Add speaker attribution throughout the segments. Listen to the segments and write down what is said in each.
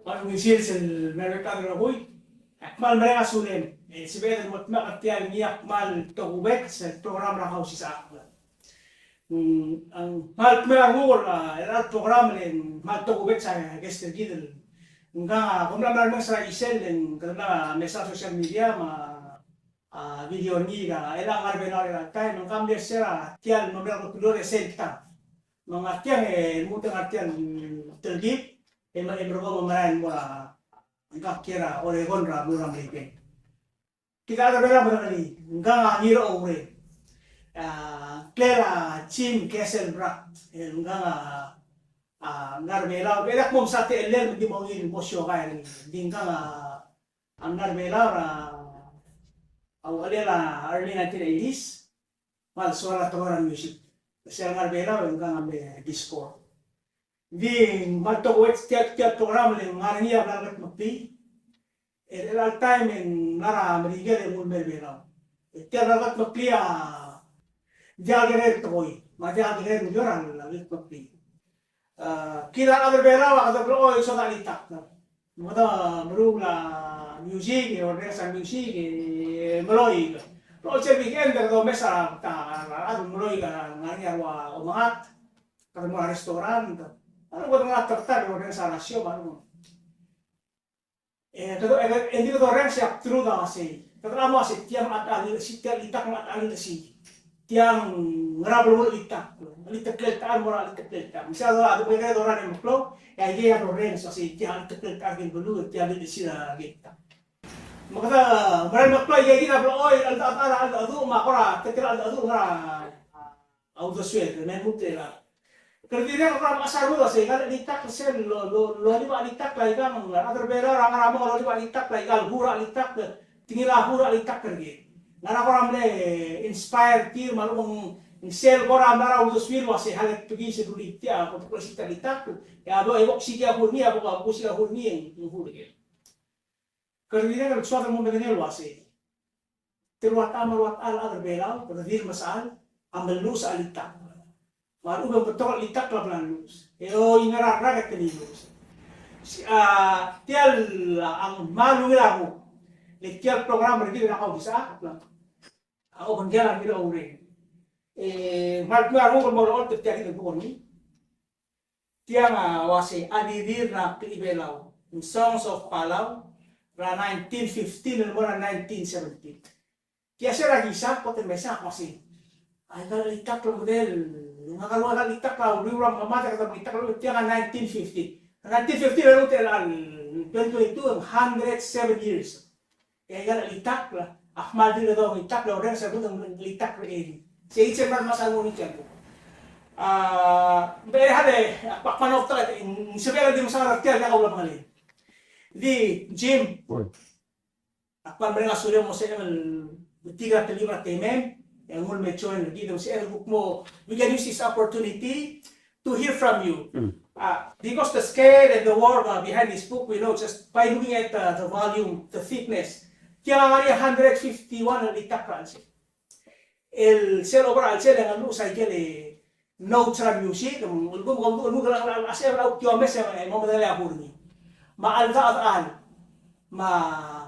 Speaker 1: Misil mereka berlaku, akmal mereka sulen. Sebenarnya mutmak artian ni akmal togubek program na Kausischakl. Ang mal mereka ngul era program len mal togubek sa gestel gidel. Nga kung naman sa isel len karena mesa social media video ni ga era ngarbe na era time ng kamde sera tial nomor kulore selta. Mga tiang mutang artian tergip berapa memain bola engkau kira Oregon ra murang lagi kita ada berapa kali enggak Ngirchoureng Clara Chim Geselbracht enggak ngar belau berak mom sate ellen di mongin bosyo kaya dingka ngar belau ra awalela early 1980s mal suara toran music saya ngar belau enggak ngambil disco di malto wet tiap program le ngarnia blagat mapi el time en nara merigere mul merbela tiap blagat mapi jagerer toy ma jagerer mujoran la lit mapi kila agar bela wa agar blo so dalita moda merugla music o resa music meloi lo che weekend do mesa ta adu meloi ga ngarnia wa omat karena restoran ano ba nga tertarik dengan sanasyo baru hindi ko rin siya true na kasi tatlamo kasi tiang at alin si tiang itak at alin si tiang ngarablo itak taan mo itak misalnya ada mereka orang yang flow ya dia rin kasi tiang itak agin bulu tiang di sila kita maka mereka flow ya kita flow oi al adu makora ketika al adu ngara auto suet men mutela kerjanya orang asal dulu sih kan litak sen lo di bawah litak lagi kan agar beda orang ramah kalau di bawah litak lagi kan hura litak tinggilah hura litak kerja nara orang le inspire tir malu sel orang nara udah swir wasi hal pergi seduli dia untuk kita litak ya bo ebok sih dia hurni ya bo aku sih hurni yang hur gitu kerjanya kan suatu mau mengenal wasi terwat al agar beda kerja masal ambil lu soal litak baru betul litak lah pelanus. Ingat rakyat kelilus. Tial ang malu aku. Tial program berarti nak kau bisa lah. Aku berjalan di Ngirchoureng. Malu aku bermula tiap itu pun ni. Tiang wasi adidir nak Palau. Songs of Palau. Ra 1915 dan mula 1917. Kiasa lagi sah kota mesa masih. Kalau litak model kalau ada litak lah, orang mama kata litak lah tiang 1950. 1950 lalu telan 2022 107 years. Ya kalau litak lah, Ahmad dia tahu litak lah orang sebut litak ini. Saya cuma masa ngomong ni aku. Berada pak manok tak sebenarnya di masa tiang yang awal kali. Di gym, apa mereka sudah mau saya 3 ke 5 mm. Yang mul mechoin lagi dong si mo we can use this opportunity to hear from you because the scale and the war behind this book we know just by looking at the volume the thickness kaya nga 151 ang litak ransi el sel over al sel ang usay kele notes ra music ulgo lang asya ra ukyo mes mo madali ahurni maalda at an ma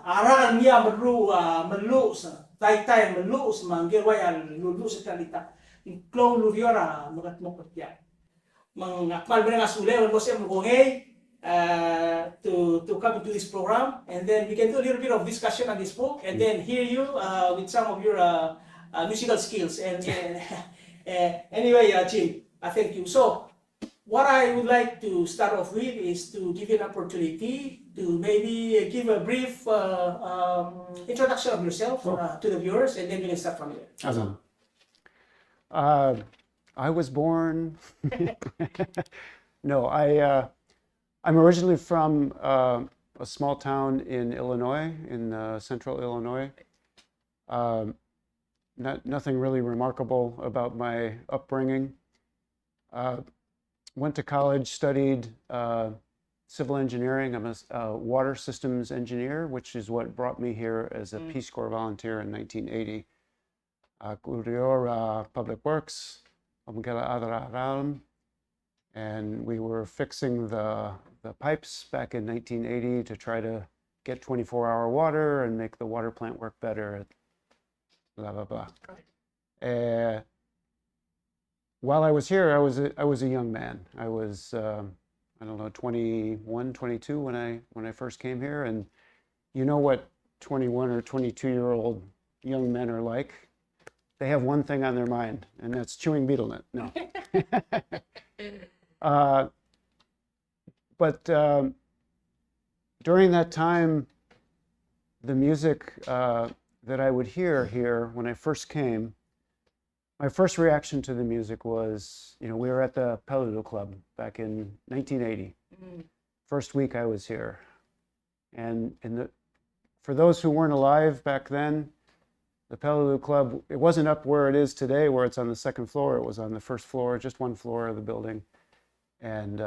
Speaker 1: aral niya melu sa tay melus manggil wayan lulus sekalita iklo luriora magat mo katya mangakmal bena sule mo siya mugongay to come to this program and then we can do a little bit of discussion on this book and then hear you with some of your musical skills and anyway Jim I thank you. So what I would like to start off with is to give you an opportunity to maybe give a brief introduction of yourself to the viewers, and then we can start from there.
Speaker 2: Awesome. I was born. No, I'm originally from a small town in Illinois, in central Illinois. Nothing really remarkable about my upbringing. Went to college, studied civil engineering. I'm a water systems engineer, which is what brought me here as a Peace Corps volunteer in 1980. Public Works, and we were fixing the pipes back in 1980 to try to get 24-hour water and make the water plant work better. Blah blah blah. While I was here, I was a young man. I was I don't know, 21, 22 when I first came here, and you know what 21 or 22-year-old young men are like. They have one thing on their mind, and that's chewing betel nut. No. But during that time, the music that I would hear here when I first came, my first reaction to the music was, we were at the Palau Club back in 1980. First week I was here. And for those who weren't alive back then, the Palau Club, it wasn't up where it is today, where it's on the second floor. It was on the first floor, just one floor of the building. And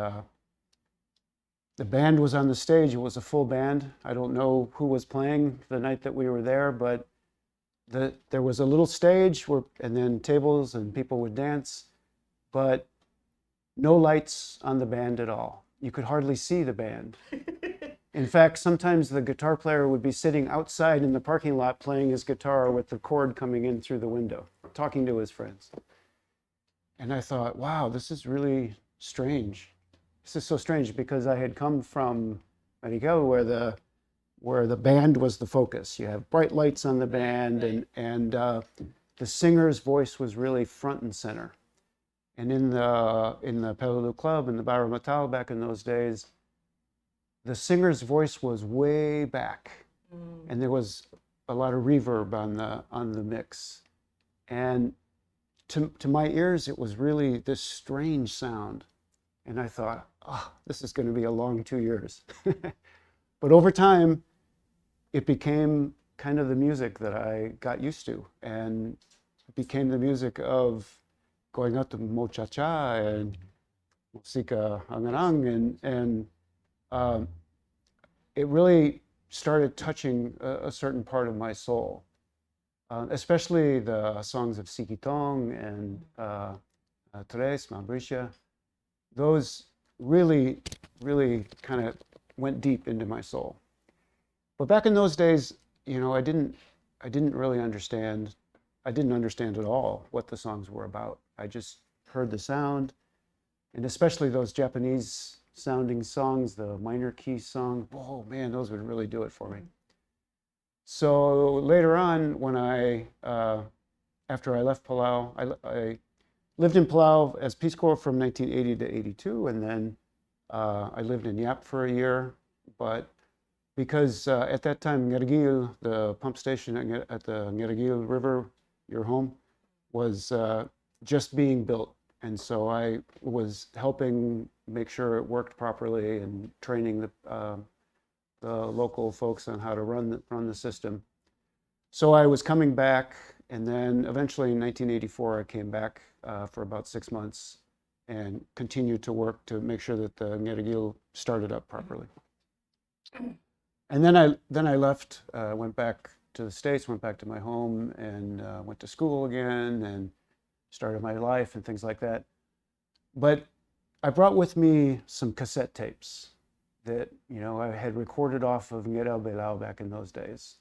Speaker 2: the band was on the stage. It was a full band. I don't know who was playing the night that we were there, but there was a little stage and then tables and people would dance, but no lights on the band at all. You could hardly see the band. In fact, sometimes the guitar player would be sitting outside in the parking lot playing his guitar with the cord coming in through the window, talking to his friends. And I thought, wow, this is really strange. This is so strange, because I had come from Ngirchoureng, where the band was the focus. You have bright lights on the band, and the singer's voice was really front and center. And in the Palau Club, in the Barra Matal back in those days, the singer's voice was way back, and there was a lot of reverb on the mix. And to my ears, it was really this strange sound. And I thought, oh, this is going to be a long 2 years. But over time, it became kind of the music that I got used to, and it became the music of going out to Mochacha and Musika Ngirchoureng, and it really started touching a certain part of my soul, especially the songs of Sikitong and Tres, Mabrisha. Those really, really kind of went deep into my soul. But back in those days, I didn't really understand. I didn't understand at all what the songs were about. I just heard the sound, and especially those Japanese sounding songs, the minor key song. Oh man, those would really do it for me. So later on, when after I left Palau, I lived in Palau as Peace Corps from 1980 to 82, and then I lived in Yap for a year. But because at that time, Ngirchoureng, the pump station at the Ngirchoureng River, your home, was just being built. And so I was helping make sure it worked properly and training the local folks on how to run the system. So I was coming back, and then eventually in 1984, I came back for about 6 months and continued to work to make sure that the Ngirchoureng started up properly. And then I left, went back to the States, went back to my home, and went to school again and started my life and things like that. But I brought with me some cassette tapes that I had recorded off of Ngirchoureng back in those days.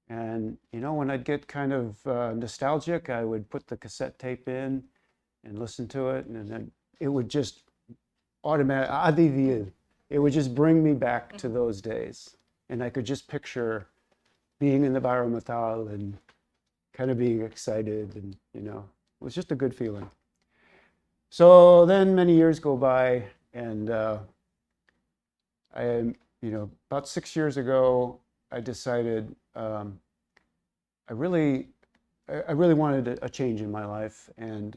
Speaker 2: And when I'd get kind of nostalgic, I would put the cassette tape in and listen to it, and then it would just automatically, it would just bring me back to those days. And I could just picture being in the Barra Matal and kind of being excited, and it was just a good feeling. So then many years go by, and about 6 years ago, I decided I really wanted a change in my life, and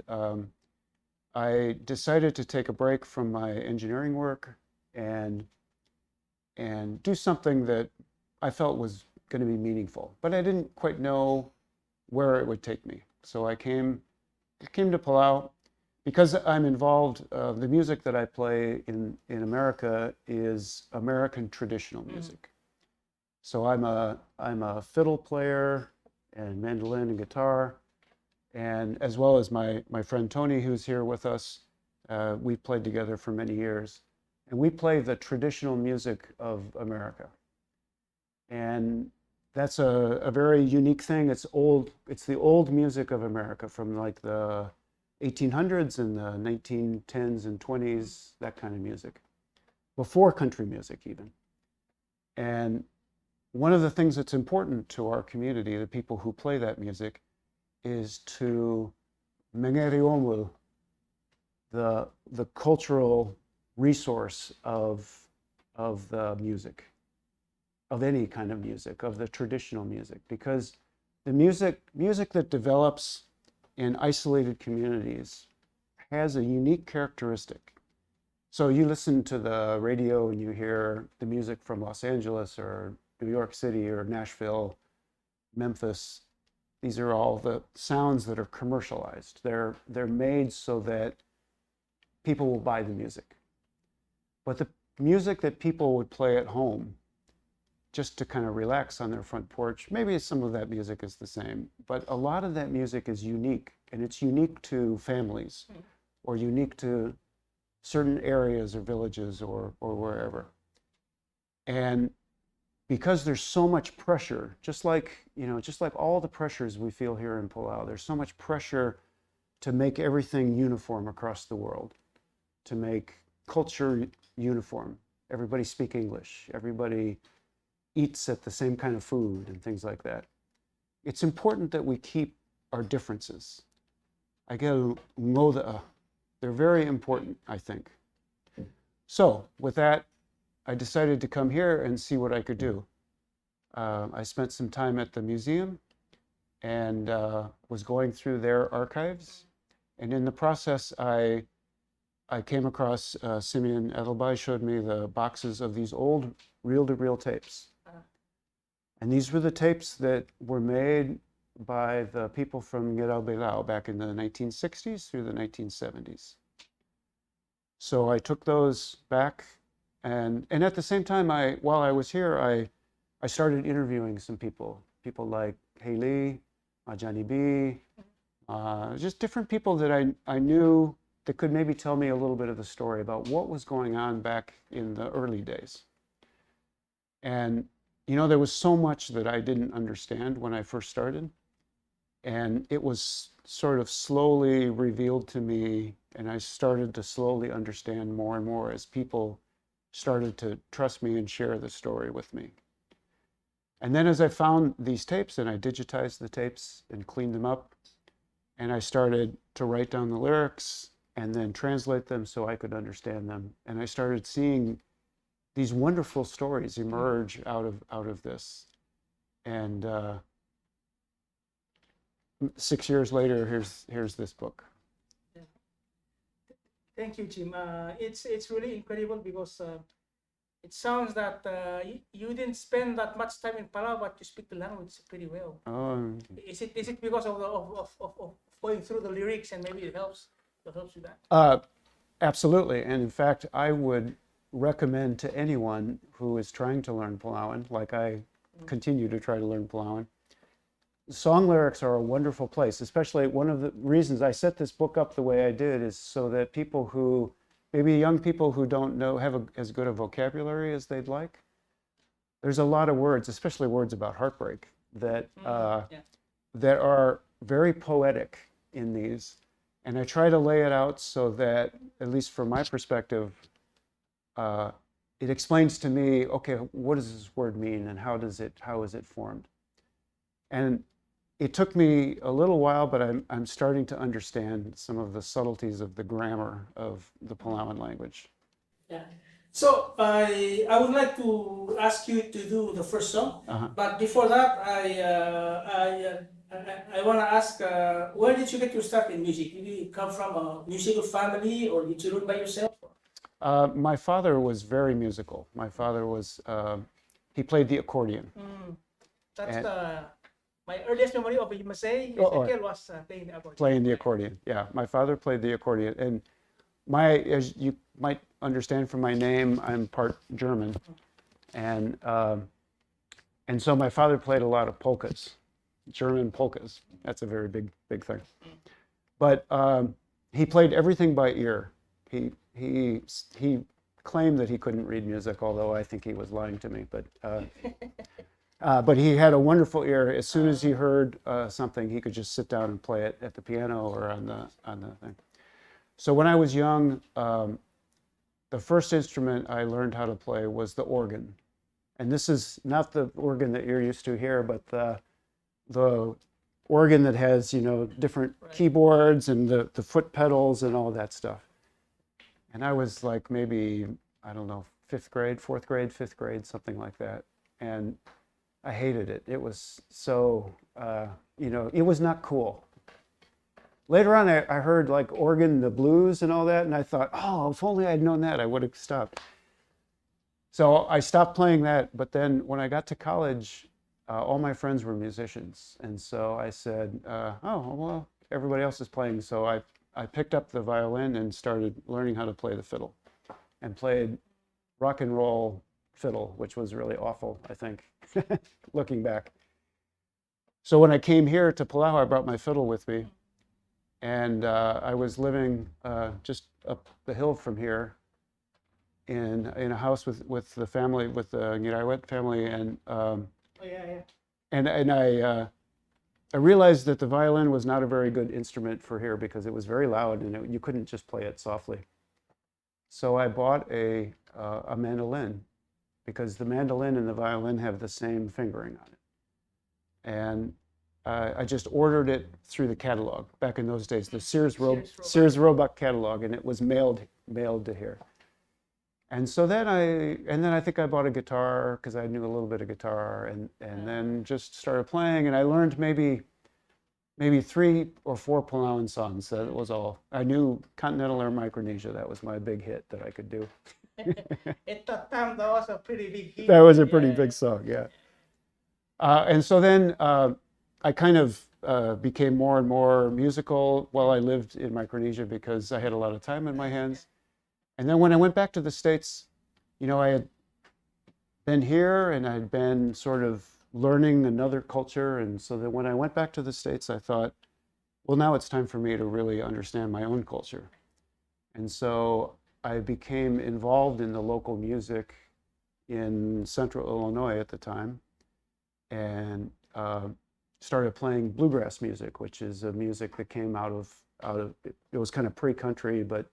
Speaker 2: I decided to take a break from my engineering work and do something that I felt was going to be meaningful, but I didn't quite know where it would take me. So I came to Palau because I'm involved. The music that I play in America is American traditional music. So I'm a fiddle player and mandolin and guitar, and as well as my friend Tony, who's here with us. We played together for many years. And we play the traditional music of America. And that's a very unique thing. It's old. It's the old music of America from like the 1800s and the 1910s and 20s, that kind of music, before country music even. And one of the things that's important to our community, the people who play that music, is to Ngirchoureng, the cultural resource of the music, of any kind of music, of the traditional music, because the music that develops in isolated communities has a unique characteristic. So you listen to the radio and you hear the music from Los Angeles or New York City or Nashville, Memphis. These are all the sounds that are commercialized. They're made so that people will buy the music. But the music that people would play at home, just to kind of relax on their front porch, maybe some of that music is the same, but a lot of that music is unique, and it's unique to families or unique to certain areas or villages or wherever. And because there's so much pressure, just like all the pressures we feel here in Palau, there's so much pressure to make everything uniform across the world, to make culture uniform. Everybody speak English, everybody eats at the same kind of food and things like that. It's important that we keep our differences. They're very important, I think. So with that, I decided to come here and see what I could do. I spent some time at the museum and was going through their archives. And in the process, I came across Simeon Edelbai showed me the boxes of these old reel-to-reel tapes. And these were the tapes that were made by the people from Palau back in the 1960s through the 1970s. So I took those back, and at the same time, while I was here, I started interviewing some people like Haley, Majani B, just different people that I knew that could maybe tell me a little bit of the story about what was going on back in the early days. And there was so much that I didn't understand when I first started, and it was sort of slowly revealed to me, and I started to slowly understand more and more as people started to trust me and share the story with me. And then as I found these tapes and I digitized the tapes and cleaned them up, and I started to write down the lyrics and then translate them so I could understand them, and I started seeing these wonderful stories emerge out of this. And 6 years later, here's this book.
Speaker 1: Yeah. Thank you, Jim. It's really incredible because it sounds that you didn't spend that much time in Palau, but you speak the language pretty well. Is it because of going through the lyrics, and maybe it helps with that?
Speaker 2: Absolutely. And in fact, I would recommend to anyone who is trying to learn Palauan, like I continue to try to learn Palauan, song lyrics are a wonderful place. Especially one of the reasons I set this book up the way I did is so that people who, maybe young people who don't have as good a vocabulary as they'd like, there's a lot of words, especially words about heartbreak, that that are very poetic in these. And I try to lay it out so that, at least from my perspective, it explains to me, okay, what does this word mean and how is it formed? And it took me a little while, but I'm starting to understand some of the subtleties of the grammar of the Palauan language.
Speaker 1: Yeah. So I would like to ask you to do the first song, but before that, I want to ask, where did you get your start in music? Did you come from a musical family, or did you learn by yourself?
Speaker 2: My father was very musical. My father was, he played the accordion.
Speaker 1: That's my earliest memory of Masay was playing the accordion.
Speaker 2: Playing the accordion, yeah. My father played the accordion. And as you might understand from my name, I'm part German. And so my father played a lot of polkas, German polkas. That's a very big thing. But he played everything by ear. He claimed that he couldn't read music, although I think he was lying to me. But he had a wonderful ear. As soon as he heard something, he could just sit down and play it at the piano or on the thing. So when I was young, the first instrument I learned how to play was the organ. And this is not the organ that you're used to here, but the organ that has, different keyboards and the foot pedals and all that stuff. And I was like maybe, I don't know, fourth grade, fifth grade, something like that. And I hated it. It was so, it was not cool. Later on, I heard like organ, the blues and all that, and I thought, oh, if only I'd known that, I would have stopped. So I stopped playing that, but then when I got to college, all my friends were musicians. And so I said, oh, well, everybody else is playing. So I picked up the violin and started learning how to play the fiddle and played rock and roll fiddle, which was really awful, I think, looking back. So when I came here to Palau, I brought my fiddle with me. And I was living just up the hill from here in a house with the family, with the Ngirchoureng family, and and I realized that the violin was not a very good instrument for here because it was very loud and you couldn't just play it softly. So I bought a mandolin because the mandolin and the violin have the same fingering on it, and I just ordered it through the catalog. Back in those days, the Sears Roebuck catalog, and it was mailed to here. And so then I think I bought a guitar because I knew a little bit of guitar, and then just started playing. And I learned maybe 3 or 4 Palauan songs. That was all. I knew Continental or Micronesia. That was my big hit that I could do.
Speaker 1: At that time, that was a pretty big hit.
Speaker 2: That was a pretty big song, yeah. And so then I kind of became more and more musical while I lived in Micronesia because I had a lot of time in my hands. And then when I went back to the States, I had been here and I'd been sort of learning another culture. And so that when I went back to the States, I thought, well, now it's time for me to really understand my own culture. And so I became involved in the local music in central Illinois at the time, and started playing bluegrass music, which is a music that came out of it was kind of pre-country, but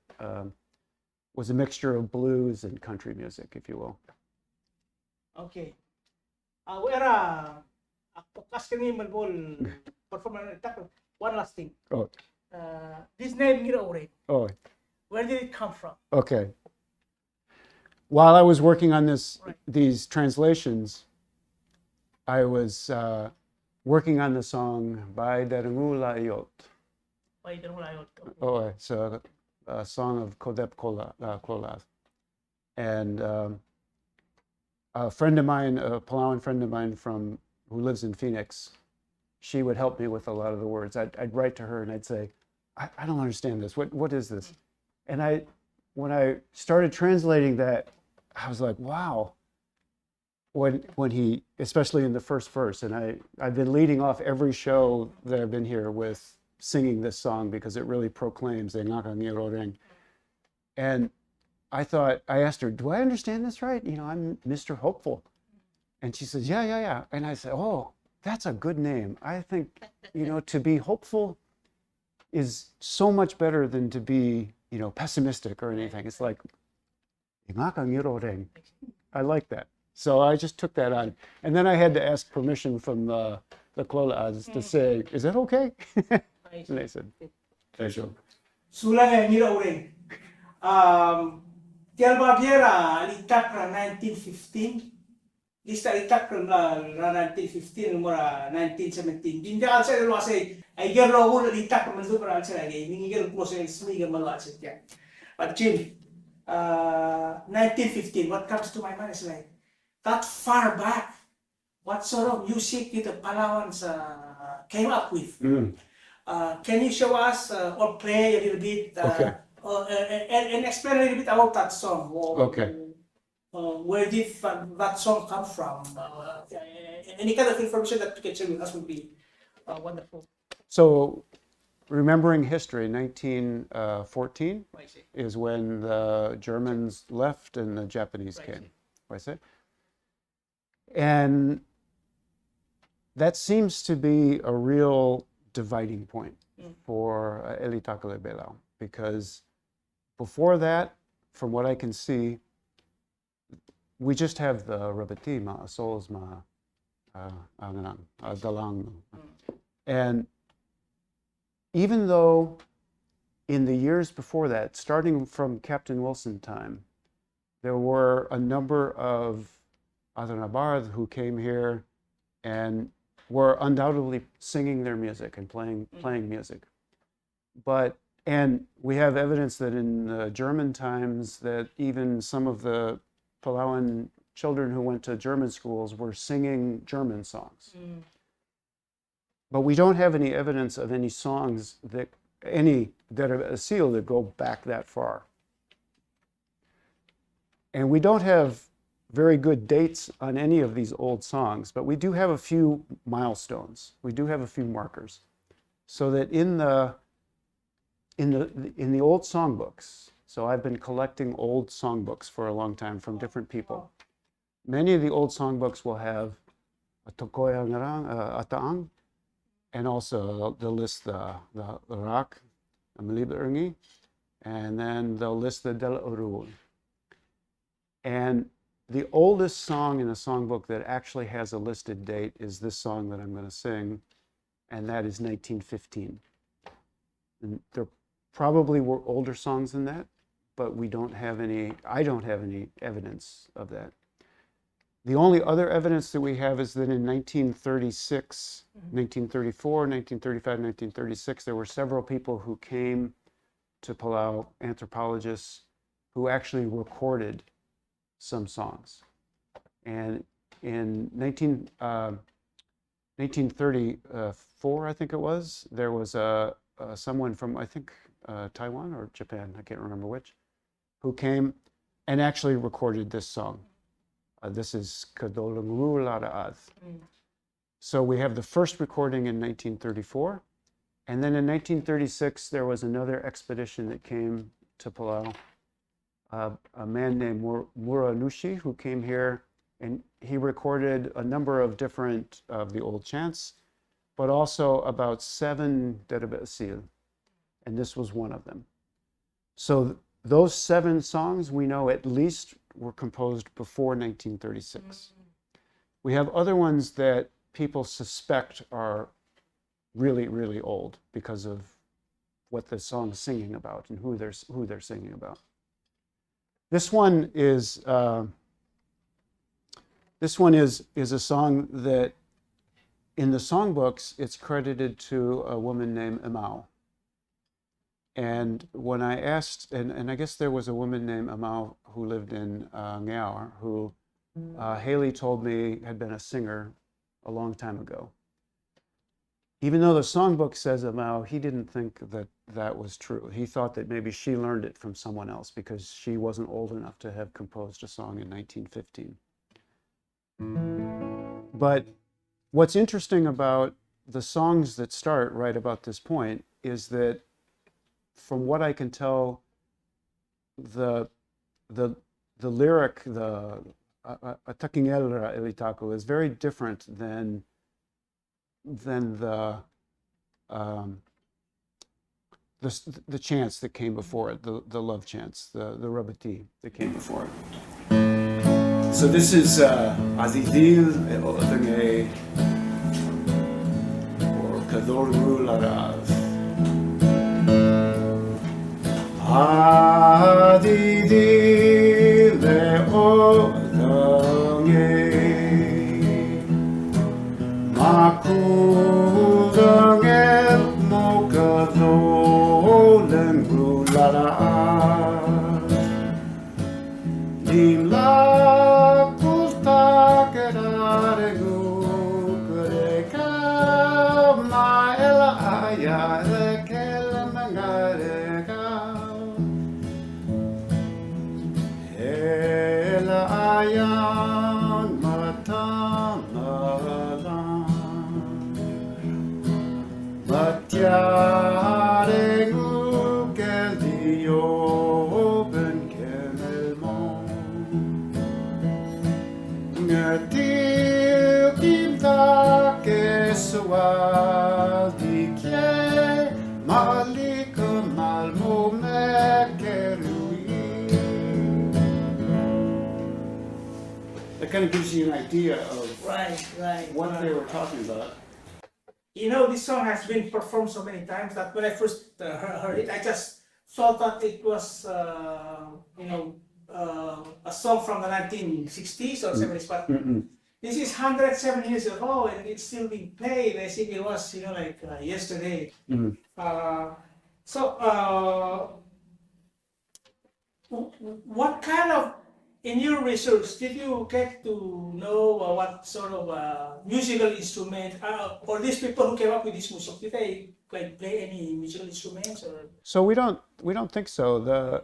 Speaker 2: was a mixture of blues and country music, if you will.
Speaker 1: Okay. One last thing.
Speaker 2: Oh.
Speaker 1: This name Ngirchoureng.
Speaker 2: Oh.
Speaker 1: Where did it come from?
Speaker 2: Okay. While I was working on these translations, I was working on the song By Derangula Iot. Oh, it's a song of Kodep Kolav. And a friend of mine, a Palauan friend of mine who lives in Phoenix, she would help me with a lot of the words. I'd write to her and I'd say, I don't understand this. What is this? And when I started translating that, I was like, wow. When he, especially in the first verse, and I've been leading off every show that I've been here with singing this song because it really proclaims Ngirchoureng. And I asked her, do I understand this right? I'm Mr. Hopeful. And she says, yeah. And I said, oh, that's a good name. I think, to be hopeful is so much better than to be, pessimistic or anything. It's like, Ngirchoureng. I like that. So I just took that on. And then I had to ask permission from the Klolas to say, is that okay? And they said, sure.
Speaker 1: Sulang Ngirchoureng. Tial Baviera, litak ra 1915. Lista litak ra 1915, mura 1917. Dinja alsa lo say, ay gerlo ko litak ra mandu para alsa lagi. Ningigel ko sa smiga malo alsa tiyan. But Jim, 1915, what comes to my mind is like, that far back, what sort of music did the Palauans came up with? Can you show us or play a little bit
Speaker 2: Okay.
Speaker 1: And explain a little bit about that song?
Speaker 2: Okay.
Speaker 1: Where did that song come from? Any kind of information that you can share with us would be wonderful.
Speaker 2: So remembering history, 1914
Speaker 1: I see.
Speaker 2: is when the Germans left and the Japanese
Speaker 1: Right.
Speaker 2: came. I say. And that seems to be a real dividing point for Ngirchoureng Palau, because before that, from what I can see, we just have the rabati ma asols ma anganang dalang. And even though in the years before that, starting from Captain Wilson time, there were a number of Adanabarth who came here and were undoubtedly singing their music and playing music. And we have evidence that in the German times that even some of the Palauan children who went to German schools were singing German songs. But we don't have any evidence of any songs that are a seal that go back that far. And we don't have very good dates on any of these old songs, but we do have a few milestones. We do have a few markers. So that in the old songbooks, so I've been collecting old songbooks for a long time from different people. Many of the old songbooks will have a tokoyangarang, ataang, and also they'll list the rak, a Ngirchoureng, and then they'll list the del urul. And the oldest song in a songbook that actually has a listed date is this song that I'm going to sing, and that is 1915. And there probably were older songs than that, but I don't have any evidence of that. The only other evidence that we have is that in 1936, 1934, 1935, 1936, there were several people who came to Palau, anthropologists, who actually recorded some songs. And in 1934, I think it was, there was someone from, I think, Taiwan or Japan, I can't remember which, who came and actually recorded this song. This is Talungab. So we have the first recording in 1934. And then in 1936, there was another expedition that came to Palau. A man named Muranushi who came here, and he recorded a number of different of the old chants, but also about 7 Derabesil, and this was one of them. So those 7 songs we know at least were composed before 1936. We have other ones that people suspect are really, really old because of what the song is singing about and who they're singing about. This one is a song that in the songbooks it's credited to a woman named Amau. And when I asked, and I guess there was a woman named Amau who lived in Ngirchoureng, who Haley told me had been a singer a long time ago. Even though the songbook says Amau, he didn't think that that was true. He thought that maybe she learned it from someone else because she wasn't old enough to have composed a song in 1915. But what's interesting about the songs that start right about this point is that, from what I can tell, the lyric, the Atakingel Elitaku, is very different than the chants that came before it, the love chants, the rabati that came before it. So this is Azizil Otenge or Kadorgu Larav. Azizil Otenge Makudangel Mokadolen Gularav Dimla Matya Ertil imda kesua dikye malik malmo mekerui. That kind of gives you an idea of
Speaker 1: Right.
Speaker 2: what they were talking about.
Speaker 1: You know, this song has been performed so many times that when I first heard it, I just thought that it was, a song from the 1960s or 70s, but this is 107 years ago and it's still being played as if it was, yesterday. What kind of, in your research, did you get to know what sort of musical instrument, or these people who came up with this music, did they play any musical instruments or?
Speaker 2: So we don't think so.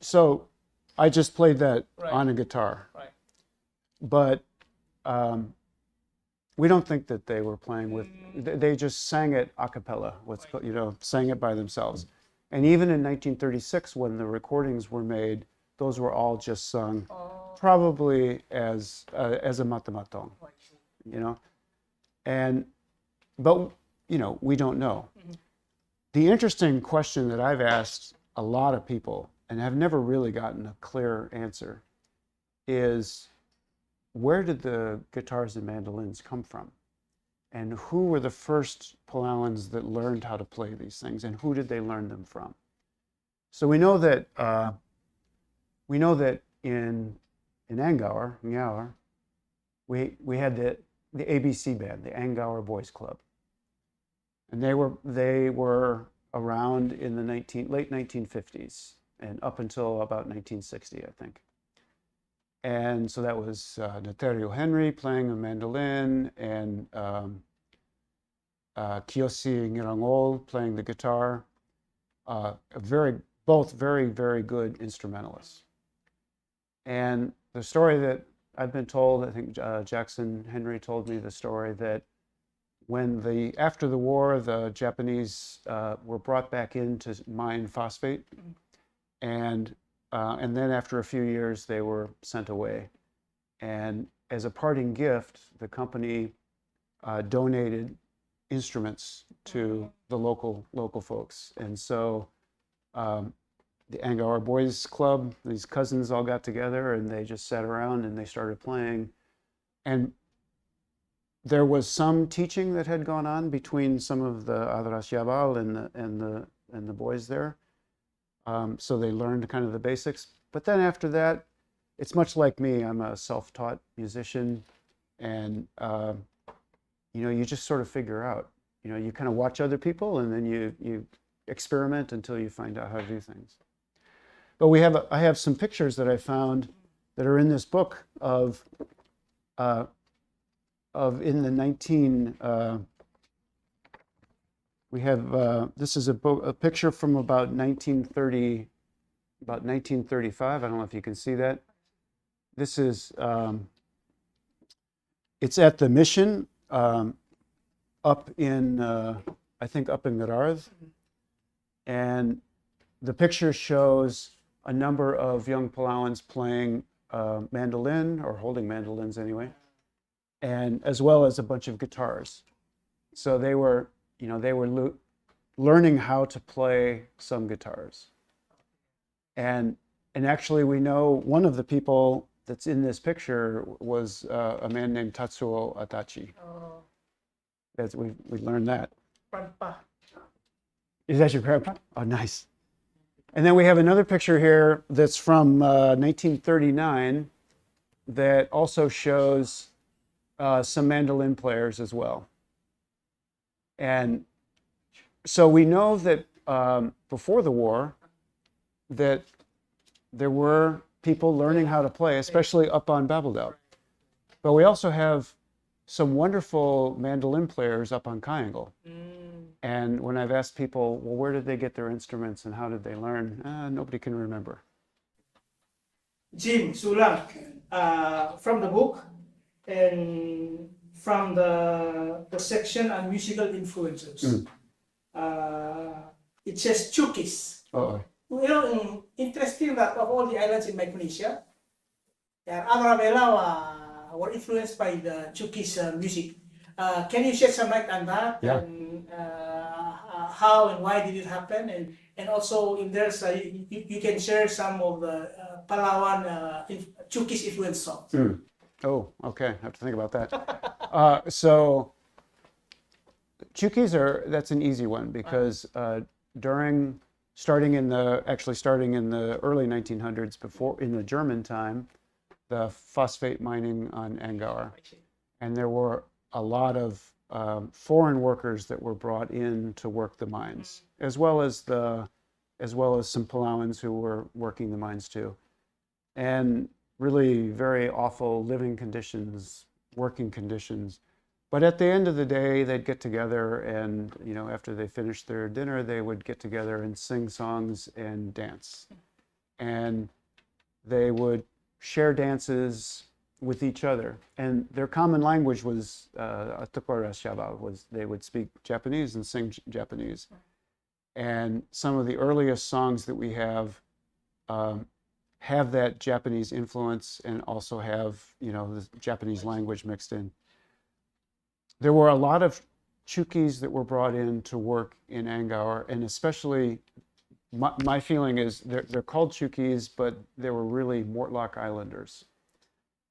Speaker 2: So I just played that on a guitar,
Speaker 1: Right.
Speaker 2: but we don't think that they were playing with. They just sang it a cappella. Sang it by themselves. And even in 1936, when the recordings were made, those were all just sung, probably as a matamatong, but we don't know. The interesting question that I've asked a lot of people and have never really gotten a clear answer is, where did the guitars and mandolins come from? And who were the first Palauans that learned how to play these things, and who did they learn them from? So we know that in Ngirchoureng, we had the ABC band, the Ngirchoureng Boys Club, and they were around in the late 1950s and up until about 1960, I think. And so that was Henry playing the mandolin, and Kausischakl playing the guitar. Both very, very good instrumentalists. And the story that I've been told, I think Jackson Henry told me the story, that after the war, the Japanese were brought back in to mine phosphate, and then after a few years, they were sent away. And as a parting gift, the company donated instruments to the local folks. And so the Ngirchoureng Boys Club, these cousins all got together and they just sat around and they started playing. And there was some teaching that had gone on between some of the Adras Yabal and the boys there. So they learned kind of the basics. But then after that, it's much like me. I'm a self-taught musician, and you just sort of figure out. You kind of watch other people, and then you experiment until you find out how to do things. But I have some pictures that I found that are in this book of in the 19. We have this is a picture from about 1935. I don't know if you can see that. This is it's at the mission up in I think up in Ngirchoureng, and the picture shows a number of young Palauans playing mandolin, or holding mandolins anyway, and as well as a bunch of guitars. So they were learning how to play some guitars. And actually we know one of the people that's in this picture was a man named Tatsuo Atachi.
Speaker 1: Oh.
Speaker 2: We learned that.
Speaker 1: Grandpa.
Speaker 2: Is that your grandpa? Oh, nice. And then we have another picture here that's from 1939 that also shows some mandolin players as well. And so we know that before the war that there were people learning how to play, especially up on Babeldaut. But we also have some wonderful mandolin players up on Kausischakl. And when I've asked people, well, where did they get their instruments and how did they learn? Nobody can remember.
Speaker 1: Jim Sulang, from the book and from the section on musical influences, it says Chukis.
Speaker 2: Uh-oh.
Speaker 1: Interesting that of all the islands in Micronesia, And Amara were influenced by the Chuukese music. Can you shed some light on that?
Speaker 2: Yeah.
Speaker 1: And how and why did it happen? And also, if there's you can share some of the Palawan Chuukese influence songs.
Speaker 2: Mm. Oh, okay. I have to think about that. So Chuukese that's an easy one because starting in the early 1900s, before in the German time, the phosphate mining on Angkor, and there were a lot of foreign workers that were brought in to work the mines, as well as some Palauans who were working the mines too, and really very awful living conditions, working conditions. But at the end of the day, they'd get together, and after they finished their dinner, they would get together and sing songs and dance, and they would share dances with each other. And their common language was they would speak Japanese and sing Japanese. And some of the earliest songs that we have that Japanese influence and also have the Japanese language mixed in. There were a lot of Chuukese that were brought in to work in Angkor, and especially my feeling is they're called Chuukese, but they were really Mortlock Islanders,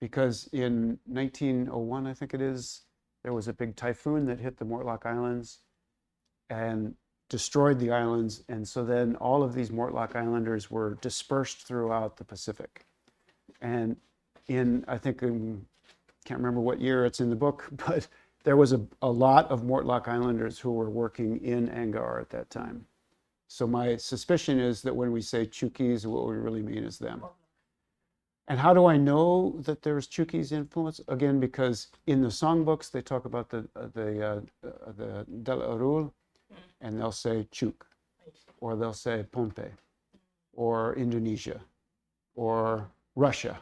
Speaker 2: because in 1901, I think it is, there was a big typhoon that hit the Mortlock Islands and destroyed the islands, and so then all of these Mortlock Islanders were dispersed throughout the Pacific. And I can't remember what year it's in the book, but there was a lot of Mortlock Islanders who were working in Angkor at that time. So my suspicion is that when we say Chuukese, what we really mean is them. And how do I know that there's Chuukese influence? Again, because in the songbooks they talk about the Del Arul, and they'll say Chuk, or they'll say Pohnpei, or Indonesia, or Russia.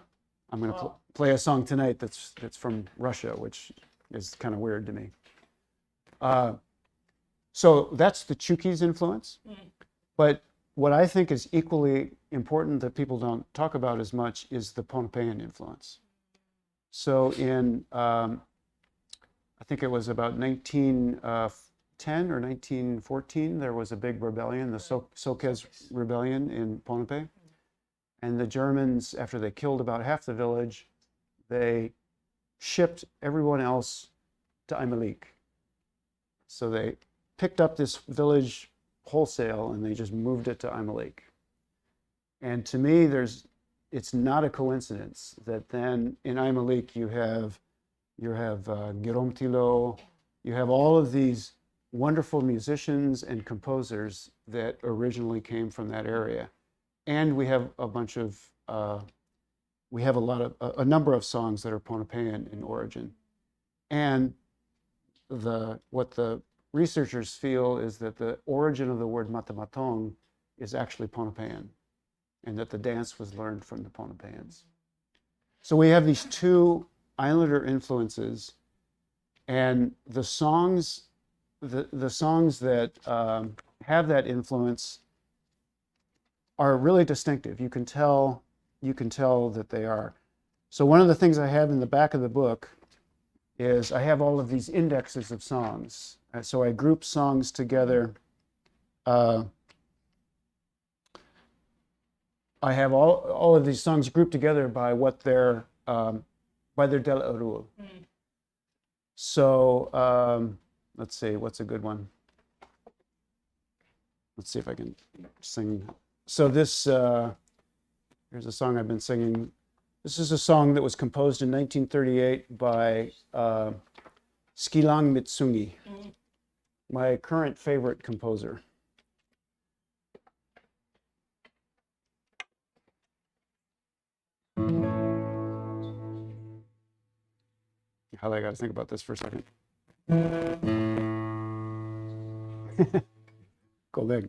Speaker 2: I'm going to play a song tonight that's from Russia, which is kind of weird to me. So that's the Chuukese influence. But what I think is equally important that people don't talk about as much is the Pohnpeian influence. So in, I think it was about 1910 or 1914, there was a big rebellion, the Sokez Rebellion in Pohnpei. And the Germans, after they killed about half the village, they shipped everyone else to Imalik. So they picked up this village wholesale and they just moved it to Imalik. And to me, it's not a coincidence that then in Imalik you have Ngirchoureng, you have all of these wonderful musicians and composers that originally came from that area. And we have a number of songs that are Pohnpeian in origin. And what the researchers feel is that the origin of the word matamatong is actually Pohnpeian, and that the dance was learned from the Pohnpeians. So we have these two Islander influences, and the songs that have that influence are really distinctive. You can tell that they are. So one of the things I have in the back of the book is I have all of these indexes of songs. So I group songs together. I have all of these songs grouped together by their Del Arul. So let's see, what's a good one? Let's see if I can sing. So this, here's a song I've been singing. This is a song that was composed in 1938 by Skilang Mitsungi, my current favorite composer. I got to think about this for a second. Go big.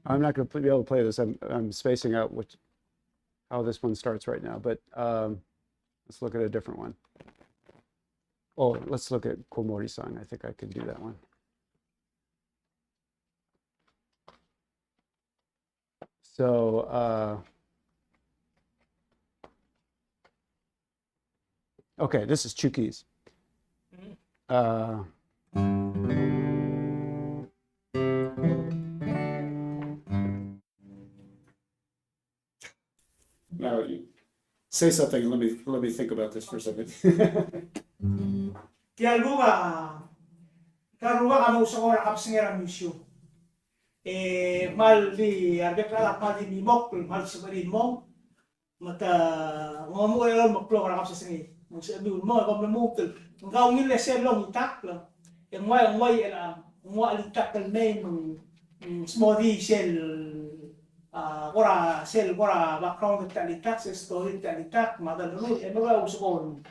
Speaker 2: I'm not going to be able to play this. I'm spacing out how this one starts right now, but let's look at a different one. Oh, let's look at Komori-san. I think I could do that one. So, okay, this is Chukis. Now, say something. Let me think about this for a second.
Speaker 1: Karuga kamu sekolah kapsengera museum. Mal di arbekla mal di mimok mal sebari mok mata ngomu elon moklo kara kapsengi. Museum mo ko mukul. Ngau ngile selong itak la. Yang ngoi ela ngoi itak tel nei smodi sel ora sel ora background itak story itak madal ru eno uskon.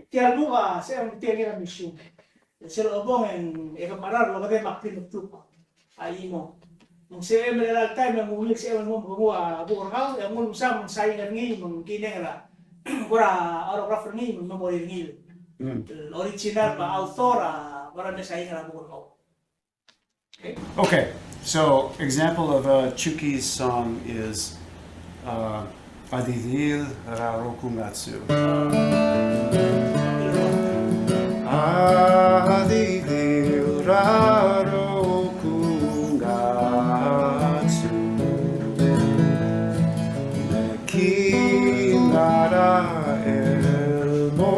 Speaker 1: Tialuga sem tiagira museum. Sir obong en ekamarar lo kade makli nutuk aimo mong se emerald time ang ulik se mo buwa buwa ang mong sam sai ngi mong kinera ora autographer ngi mong memory ngi original ba authora ora me sai ngara buwa.
Speaker 2: Okay, so example of a Chuki's song is Adidil Rarokumatsu. Adidil Rarokumatsu Nekinara elmo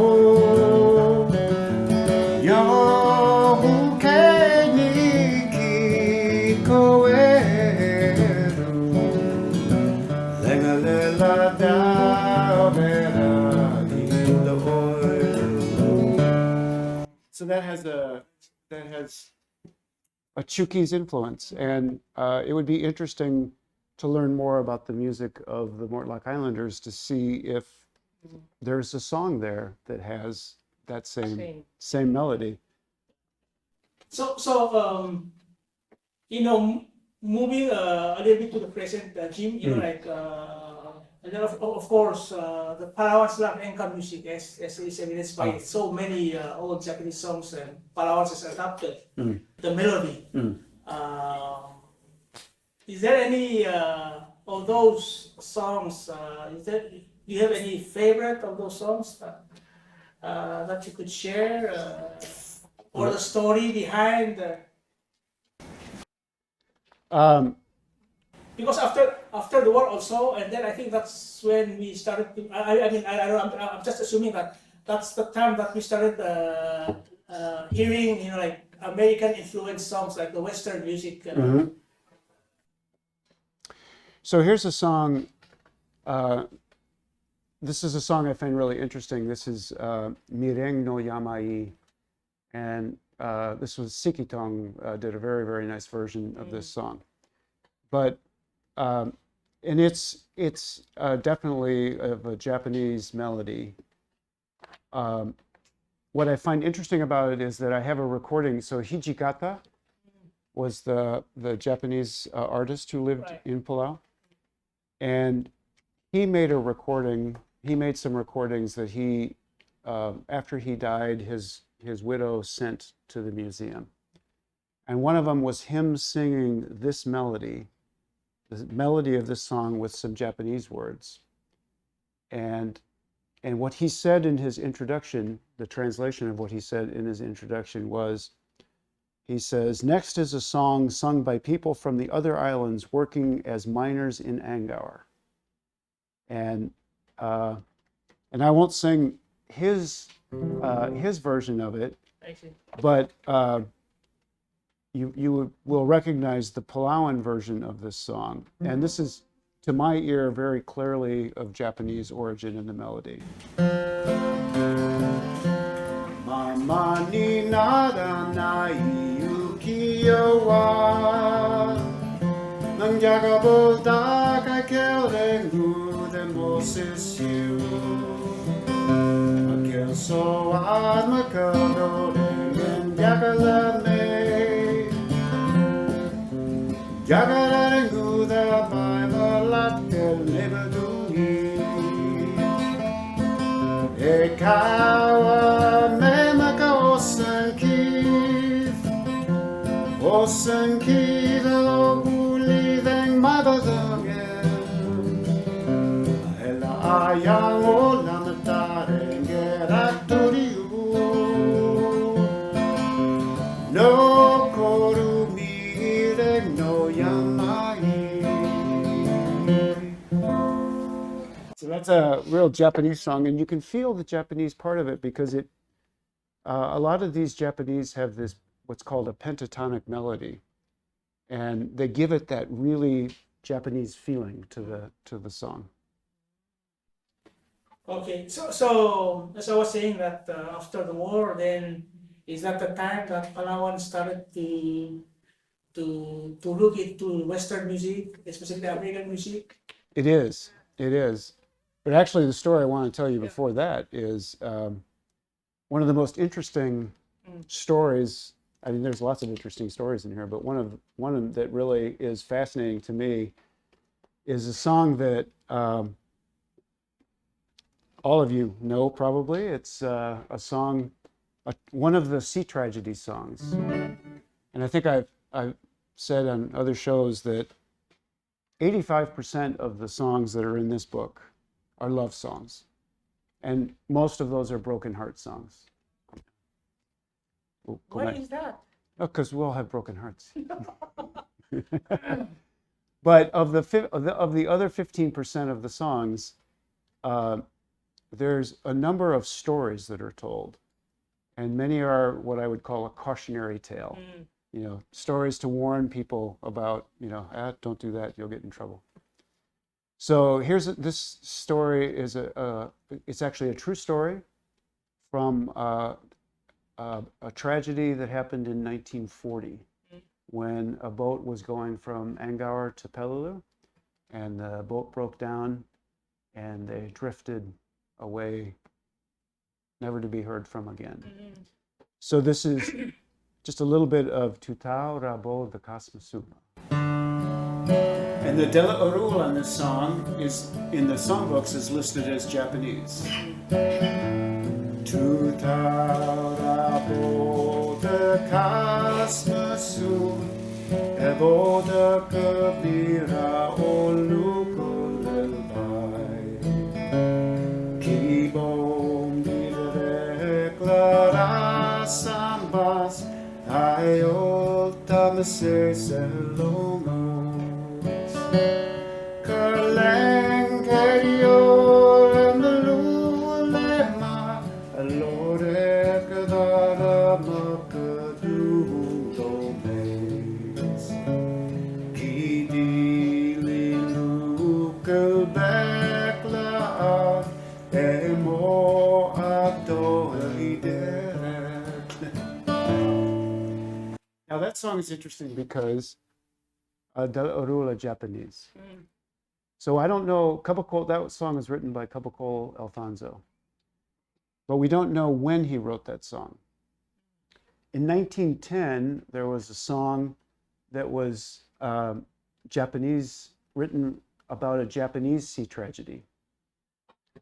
Speaker 2: So that has a Chuki's influence, and it would be interesting to learn more about the music of the Mortlach Islanders to see if there's a song there that has that same melody.
Speaker 1: So you know, moving a little bit to the present, Jim, you know, like and then of course the Palawan Slav Enka music as is evidenced by so many old Japanese songs and Palawan has adapted the melody. Is there any of those songs? Do you have any favorite of those songs that you could share, or the story behind? Because after the war also, and then I think that's when we started to, I'm just assuming that that's the time that we started hearing, you know, like American influenced songs like the Western music.
Speaker 2: So here's a song, this is a song I find really interesting. This is Ngirchoureng no Yamai, and this was Sikitong did a very, very nice version of this song. But and it's definitely of a Japanese melody. What I find interesting about it is that I have a recording. So Hijikata was the Japanese artist who lived in Palau, and he made a recording. He made some recordings that he, after he died, his widow sent to the museum, and one of them was him singing this melody. The melody of this song with some Japanese words. And what he said in his introduction, the translation of what he said in his introduction was, he says, next is a song sung by people from the other islands working as miners in Angaur. And I won't sing his version of it, but you will recognize the Palauan version of this song. And this is, to my ear, very clearly of Japanese origin in the melody. Mama ni nara nai ukiyo wa Nangyagabol da kai Ngirchoureng de mosisiu Akel so ad makado den yakalame Ngirchoureng da by the latte lebedungi Ekawa memaka osen kid lo guli den madadang Sayang olam tare ngeratoriu no koru mire no yamai. So that's a real Japanese song, and you can feel the Japanese part of it because a lot of these Japanese have this what's called a pentatonic melody, and they give it that really Japanese feeling to the song.
Speaker 1: Okay, so as I was saying that after the war, then is that the time that Palawan started to look into Western music, especially American music?
Speaker 2: It is. It is. But actually, the story I want to tell you before that is one of the most interesting stories. I mean, there's lots of interesting stories in here, but one that really is fascinating to me is a song that all of you know probably. It's a song, one of the sea tragedy songs, and I think I've said on other shows that 85% of the songs that are in this book are love songs, and most of those are broken heart songs.
Speaker 1: Why is that?
Speaker 2: Oh, because we all have broken hearts. But of the other 15% of the songs, there's a number of stories that are told, and many are what I would call a cautionary tale. You know, stories to warn people about, don't do that, you'll get in trouble. So this story is it's actually a true story from a tragedy that happened in 1940 when a boat was going from Angkor to Peleliu, and the boat broke down and they drifted away, never to be heard from again. So this is just a little bit of Tutau Rabo the Kasmasupa. And the Dela Orul on this song is, in the songbooks, is listed as Japanese. Tutau Rabo the Kasmasu Ebo the Kabira Olukulelbai Kibom Declara Sambas Ayol Tamase Selomos Kerlengerio and the Lulema Alore Kadara Makadu Domes Kidili Lukel Bekla Emo Abdo Now that song is interesting because Dela Orula Japanese. So I don't know, that song was written by Kabakol Alfonso, but we don't know when he wrote that song. In 1910, there was a song that was Japanese, written about a Japanese sea tragedy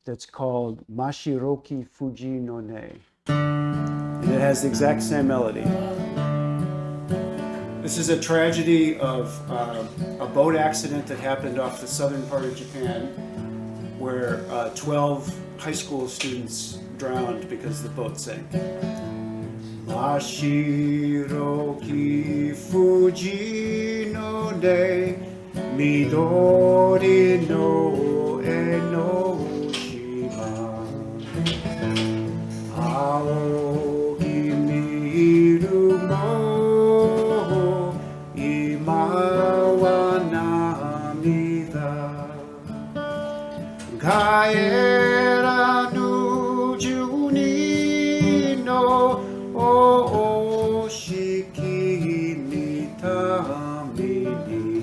Speaker 2: that's called Mashiroki Fuji no Ne. And it has the exact same melody. This is a tragedy of a boat accident that happened off the southern part of Japan where 12 high school students drowned because the boat sank. Mashiroki Fuji no ne Midori no Enoshima Aoki miru mo Kaera no juni no oshiki ni tamini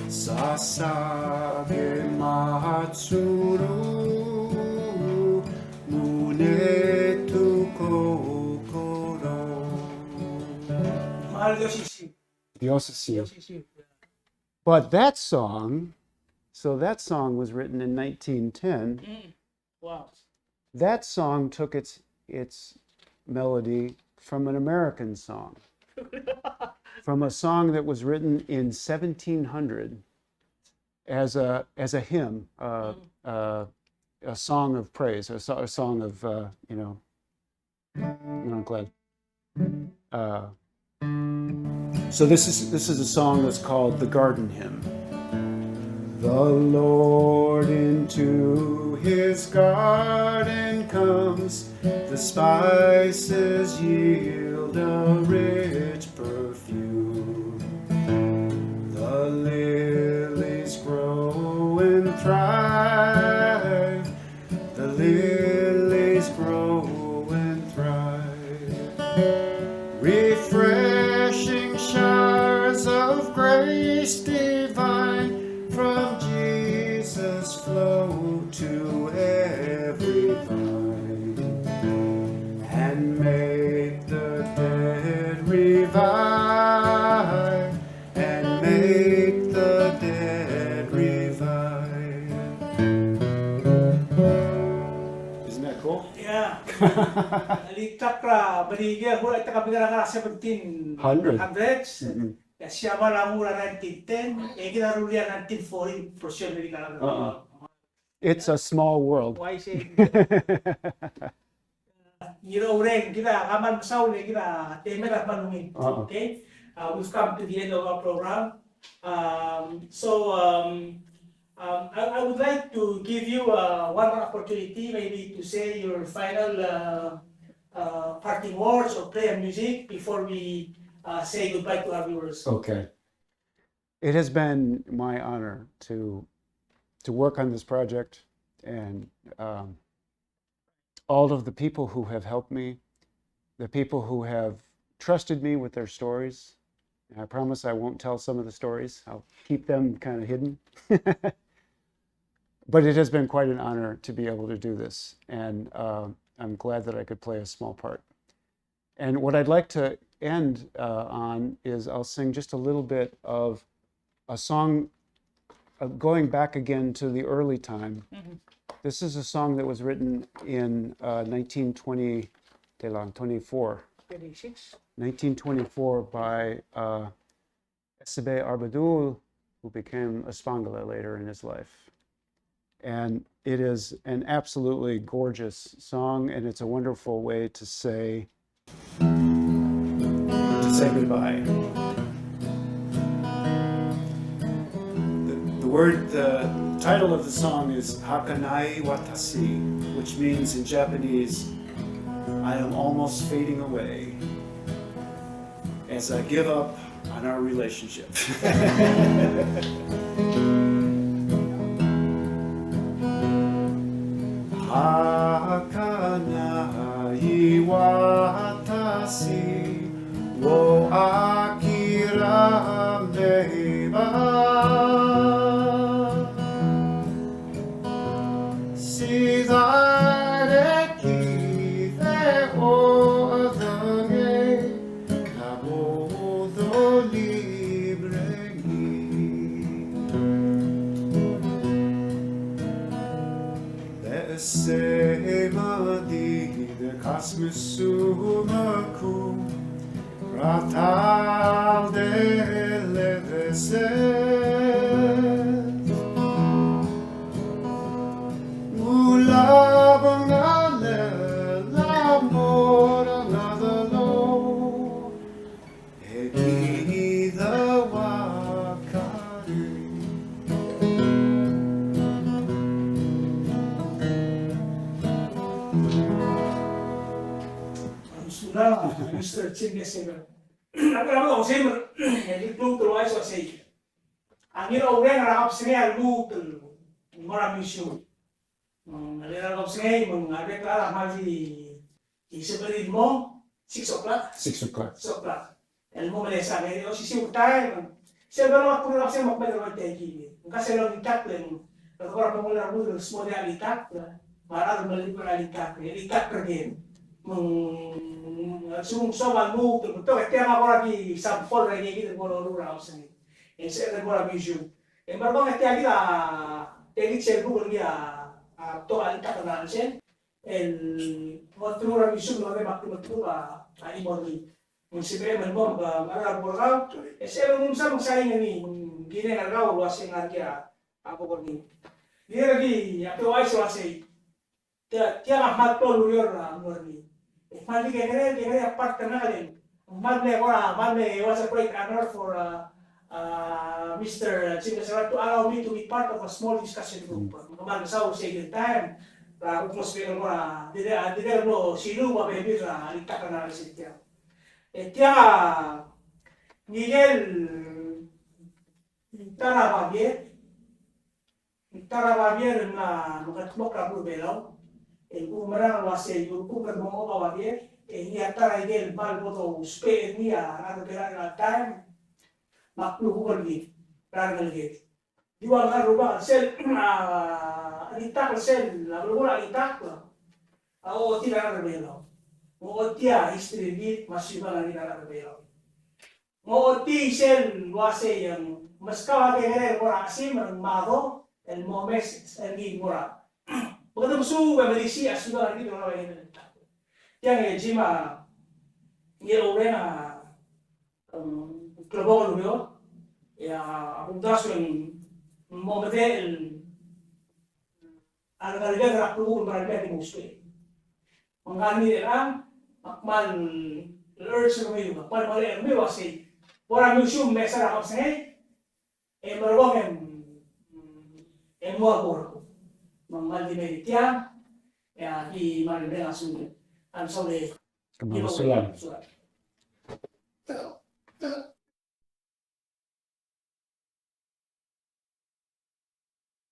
Speaker 2: Sasage matsuru mune tu kokoro Yoshi. But that song was written in 1910.
Speaker 1: Wow.
Speaker 2: That song took its melody from an American song, from a song that was written in 1700 as a hymn, a song of praise, a song of I'm glad. So this is a song that's called the Garden Hymn. The Lord into his garden comes, the spices yield a rich perfume. The lilies grow and thrive, the lilies grow and thrive. Refreshing showers of grace divine from Jesus flow to every vine, and make the dead revive, and make the dead revive. Isn't that cool?
Speaker 1: Yeah. Alitakra Bariga hula takabigara 1700s. Siya lang mula 1910, ginarulian 1940 portion dari kalangan.
Speaker 2: It's a small world.
Speaker 1: Why say? Ngirchoureng kita kaman sauli kita temer manungin. Okay, we've come to the end of our program. I would like to give you one more opportunity, maybe to say your final parting words or play music before we say goodbye to our viewers.
Speaker 2: Okay. It has been my honor to work on this project, and all of the people who have helped me, the people who have trusted me with their stories. And I promise I won't tell some of the stories. I'll keep them kind of hidden. But it has been quite an honor to be able to do this, and I'm glad that I could play a small part. And what I'd like to end on is I'll sing just a little bit of a song going back again to the early time. This is a song that was written in 1924 by Sebe Arbadul, who became a Spangala later in his life. And it is an absolutely gorgeous song, and it's a wonderful way to say goodbye. The title of the song is Hakanai Watashi, which means in Japanese, I am almost fading away as I give up on our relationship. Hakanai watashi wo akirameba, shizareki de odange kabodo libregi. Semadi de kasmusumaku ratal de leveset ulabangale l'amore nadalo egi the wakari.
Speaker 1: Mr. Geselbracht. Aku nama kau sih, jadi tu terus aja sih. Angin orang Arab sini alu tu, orang Muslim. Arab sini mengajar kelas masih seperti mo 6 o'clock.
Speaker 2: 6 o'clock.
Speaker 1: 6 o'clock. Ilmu Malaysia ni, oh sisi utai. Sebelum aku Arab sini mau berbuat lagi. Mungkin sebelum lihat pun, kalau orang pemula dulu semua dia lihat, baru melihat lihat, lihat pergi. Somal mo to kaya ako lagi sampol lagi kita bolong raw sa ni. Inse na bola bisu. Embargo nga tiagi la tegi serbu lagi to alta kana sen. El otro ra bisu no de bakti matura ani morni. Musibe man mo ba mara bola. Ese mo sa mo sa ni gine na raw wase nga Ako ko ni. Dia lagi ya to ai selesai. Dia amat to luyur lah murni. Mali kene apart kana kali. Mali was a great honor for Mr. Chief Geselbracht to allow me to be part of a small discussion group. Kamal sa second time. Ra ko spero mora. Dire no sino ba bebe ra alita kana si dia. Dia Miguel Tarababier na nukatmok ka Palau. Umarang wase yukukan mo kawabier. Niya tarayel balboto uspe niya ano kailangan time makluhukan ni rangal gate. Diwang nga ruba sel alitak sel laluwa alitak o tira rebelo. Mo tia history bit masiba na nila rebelo. Mo ti sel wase yang mas kawage ngere mora asim ang mado el momes el mora. Pagkatapos su Malaysia sudah lagi orang lain. Yang jima Ngirchoureng global lo ya aku das yang mau betul ada lagi raklu berada di musuh. Mengalami orang makmal urge kami juga. Makmal malah kami wasi orang musuh mesra apa sih? Merawang muabur. Makmal di media ya di mana dengan sulit. I'm sorry.
Speaker 2: Kembali.